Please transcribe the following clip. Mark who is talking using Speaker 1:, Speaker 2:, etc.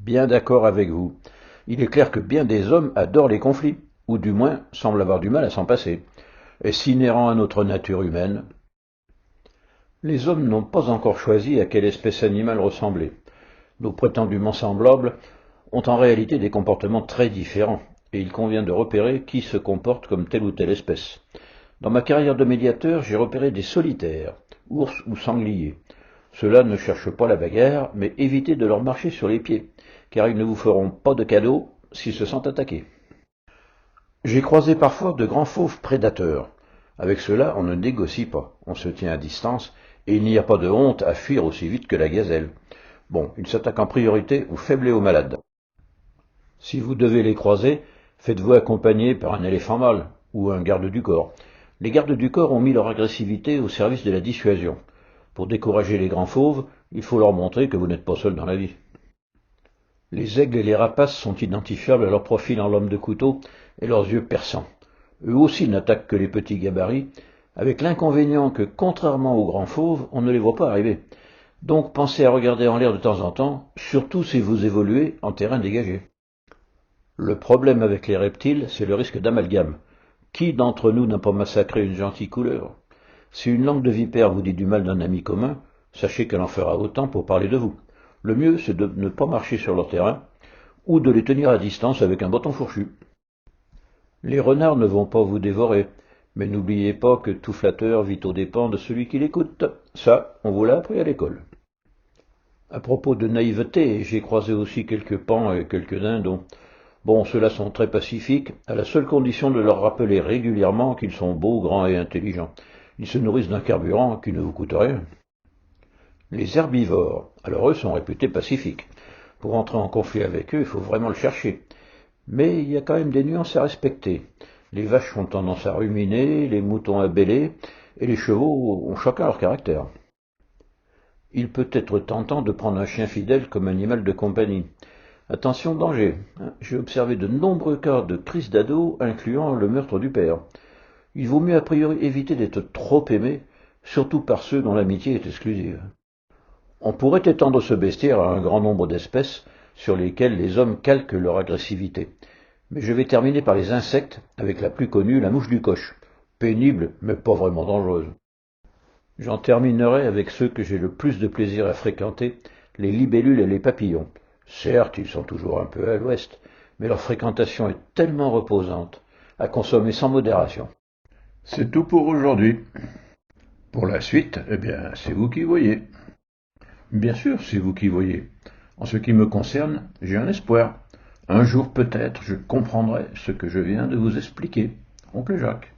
Speaker 1: Bien d'accord avec vous. Il est clair que bien des hommes adorent les conflits, ou du moins semblent avoir du mal à s'en passer. Est-ce inhérent à notre nature humaine? Les hommes n'ont pas encore choisi à quelle espèce animale ressembler. Nos prétendument semblables ont en réalité des comportements très différents, et il convient de repérer qui se comporte comme telle ou telle espèce. Dans ma carrière de médiateur, j'ai repéré des solitaires, ours ou sangliers. Ceux-là ne cherchent pas la bagarre, mais évitez de leur marcher sur les pieds, car ils ne vous feront pas de cadeaux s'ils se sentent attaqués. J'ai croisé parfois de grands fauves prédateurs. Avec ceux-là, on ne négocie pas, on se tient à distance, et il n'y a pas de honte à fuir aussi vite que la gazelle. Bon, ils s'attaquent en priorité aux faibles et aux malades. Si vous devez les croiser, faites-vous accompagner par un éléphant mâle ou un garde du corps. Les gardes du corps ont mis leur agressivité au service de la dissuasion. Pour décourager les grands fauves, il faut leur montrer que vous n'êtes pas seul dans la vie. Les aigles et les rapaces sont identifiables à leur profil en lame de couteau et leurs yeux perçants. Eux aussi n'attaquent que les petits gabarits, avec l'inconvénient que, contrairement aux grands fauves, on ne les voit pas arriver. Donc pensez à regarder en l'air de temps en temps, surtout si vous évoluez en terrain dégagé. Le problème avec les reptiles, c'est le risque d'amalgame. Qui d'entre nous n'a pas massacré une gentille couleur? Si une langue de vipère vous dit du mal d'un ami commun, sachez qu'elle en fera autant pour parler de vous. Le mieux, c'est de ne pas marcher sur leur terrain, ou de les tenir à distance avec un bâton fourchu. Les renards ne vont pas vous dévorer, mais n'oubliez pas que tout flatteur vit aux dépens de celui qui l'écoute. Ça, on vous l'a appris à l'école. À propos de naïveté, j'ai croisé aussi quelques pans et quelques dindons. Bon, ceux-là sont très pacifiques, à la seule condition de leur rappeler régulièrement qu'ils sont beaux, grands et intelligents. Ils se nourrissent d'un carburant qui ne vous coûte rien. Les herbivores, alors eux sont réputés pacifiques. Pour entrer en conflit avec eux, il faut vraiment le chercher. Mais il y a quand même des nuances à respecter. Les vaches ont tendance à ruminer, les moutons à bêler, et les chevaux ont chacun leur caractère. Il peut être tentant de prendre un chien fidèle comme animal de compagnie. Attention, danger. J'ai observé de nombreux cas de crise d'ado incluant le meurtre du père. Il vaut mieux a priori éviter d'être trop aimé, surtout par ceux dont l'amitié est exclusive. On pourrait étendre ce bestiaire à un grand nombre d'espèces sur lesquelles les hommes calquent leur agressivité. Mais je vais terminer par les insectes, avec la plus connue, la mouche du coche. Pénible, mais pas vraiment dangereuse. J'en terminerai avec ceux que j'ai le plus de plaisir à fréquenter, les libellules et les papillons. Certes, ils sont toujours un peu à l'ouest, mais leur fréquentation est tellement reposante, à consommer sans modération.
Speaker 2: C'est tout pour aujourd'hui. Pour la suite, eh bien, c'est vous qui voyez. Bien sûr, c'est vous qui voyez. En ce qui me concerne, j'ai un espoir. Un jour peut-être, je comprendrai ce que je viens de vous expliquer. Oncle Jacques.